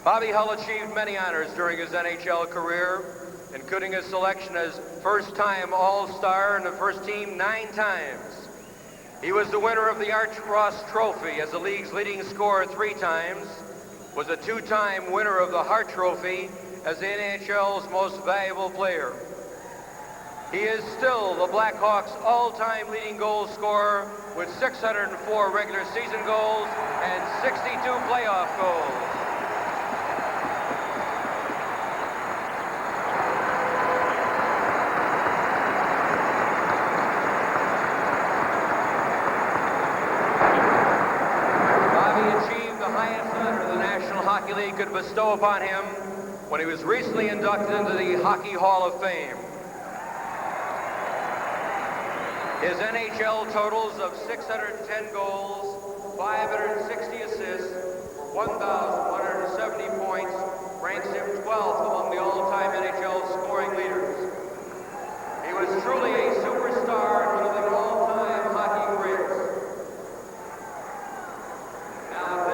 Bobby Hull achieved many honors during his NHL career, including his selection as first-time All-Star in the first team 9 times. He was the winner of the Arch Ross Trophy as the league's leading scorer 3 times, was a 2-time winner of the Hart Trophy as the NHL's most valuable player. He is still the Blackhawks' all-time leading goal scorer with 604 regular season goals and 62 playoff goals. Hockey League could bestow upon him when he was recently inducted into the Hockey Hall of Fame. His NHL totals of 610 goals, 560 assists, 1,170 points ranks him 12th among the all-time NHL scoring leaders. He was truly a superstar and one of the all-time hockey greats.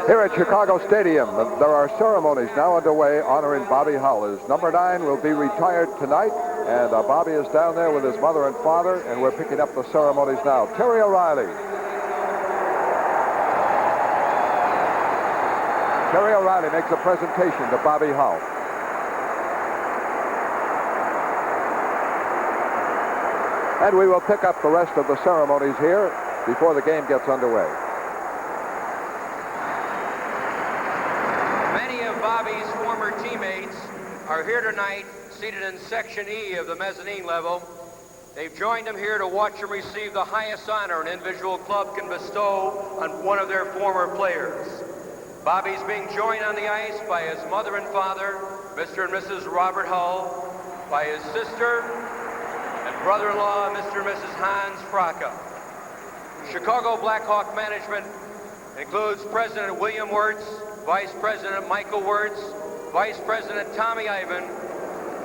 Here at Chicago Stadium, there are ceremonies now underway honoring Bobby Hull. His number 9 will be retired tonight, and Bobby is down there with his mother and father, and we're picking up the ceremonies now. Terry O'Reilly. Terry O'Reilly makes a presentation to Bobby Hull. And we will pick up the rest of the ceremonies here before the game gets underway. Bobby's former teammates are here tonight, seated in Section E of the mezzanine level. They've joined him here to watch him receive the highest honor an individual club can bestow on one of their former players. Bobby's being joined on the ice by his mother and father, Mr. and Mrs. Robert Hull, by his sister and brother-in-law, Mr. and Mrs. Hans Fraka. Chicago Blackhawk management includes President William Wirtz, Vice President Michael Wirtz, Vice President Tommy Ivan,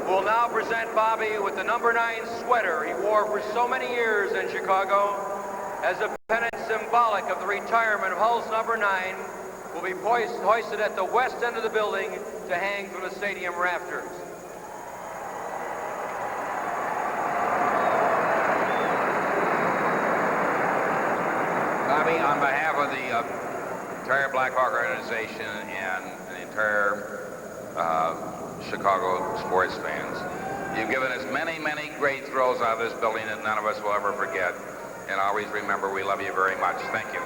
who will now present Bobby with the number 9 sweater he wore for so many years in Chicago. As a pennant symbolic of the retirement of Hull's number 9, will be hoisted at the west end of the building to hang from the stadium rafters. Bobby, on behalf of the entire Blackhawk organization and the entire Chicago sports fans, you've given us many, many great thrills out of this building that none of us will ever forget. And always remember, we love you very much. Thank you.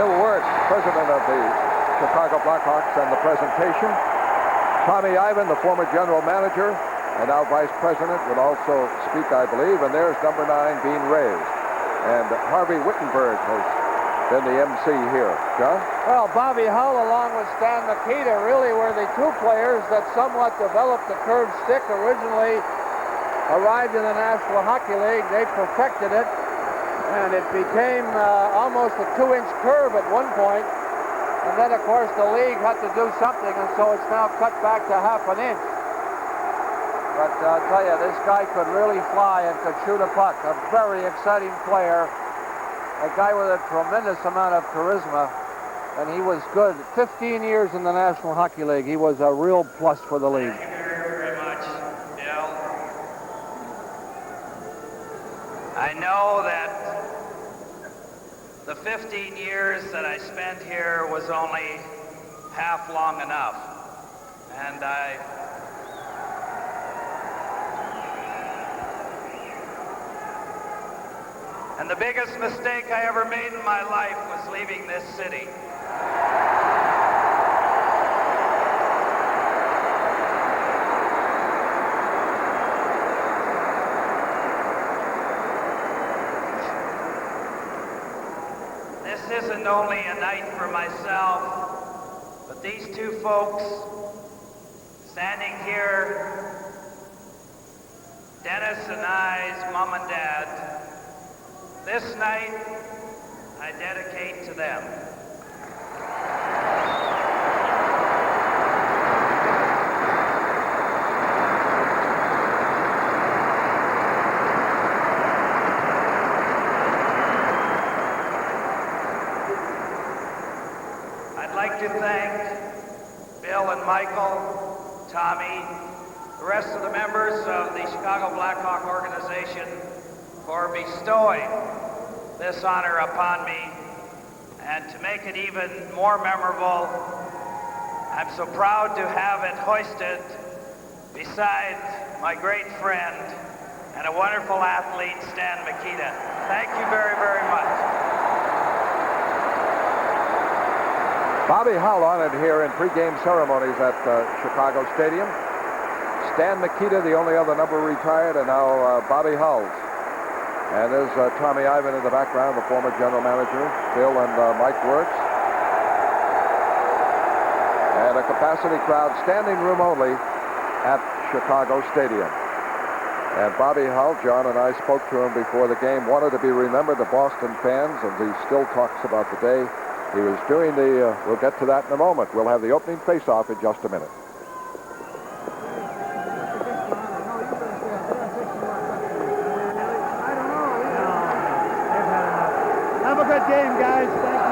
Bill Wirtz, president of the Chicago Blackhawks, and the presentation. Tommy Ivan, the former general manager and now vice president, would also speak, I believe. And there's number 9 being raised. And Harvey Wittenberg has been the MC here. John? Well, Bobby Hull along with Stan Mikita really were the 2 players that somewhat developed the curved stick. Originally arrived in the National Hockey League. They perfected it, and it became almost a 2-inch curve at one point. And then, of course, the league had to do something, and so it's now cut back to ½ an inch. But I'll tell you, this guy could really fly and could shoot a puck. A very exciting player. A guy with a tremendous amount of charisma, and he was good. 15 years in the National Hockey League. He was a real plus for the league. Thank you very much, Bill. I know that the 15 years that I spent here was only half long enough. And the biggest mistake I ever made in my life was leaving this city. This isn't only a night for myself, but these 2 folks standing here, Dennis and I's mom and dad, this night I dedicate to them. to thank Bill and Michael, Tommy, the rest of the members of the Chicago Blackhawk organization for bestowing this honor upon me. And to make it even more memorable, I'm so proud to have it hoisted beside my great friend and a wonderful athlete, Stan Mikita. Thank you very, very much. Bobby Hull honored here in pregame ceremonies at Chicago Stadium. Stan Mikita, the only other number retired, and now Bobby Hull. And there's Tommy Ivan in the background, the former general manager, Bill and Mike Wirtz. And a capacity crowd, standing room only, at Chicago Stadium. And Bobby Hull, John and I spoke to him before the game, wanted to be remembered to Boston fans, and he still talks about the day he was doing the, we'll get to that in a moment. We'll have the opening face-off in just a minute. Have a good game, guys. Thank you.